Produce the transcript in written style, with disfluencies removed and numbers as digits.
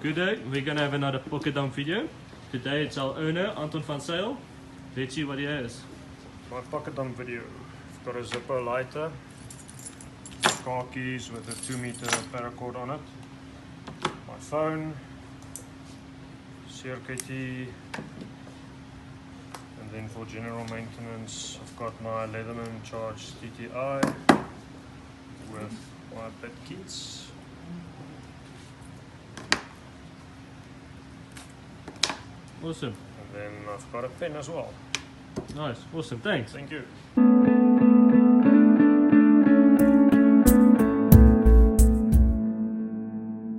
Good day, we're gonna have another pocket dump video. Today it's our owner, Anton van Sale. Let's see what he has. My pocket dump video. I've got a Zippo lighter, car keys with a 2-meter paracord on it, my phone, CRKT, and then for general maintenance I've got my Leatherman Charge TTI with my pet kits. Awesome. And then I've got a pen as well. Nice, awesome, thanks. Thank you.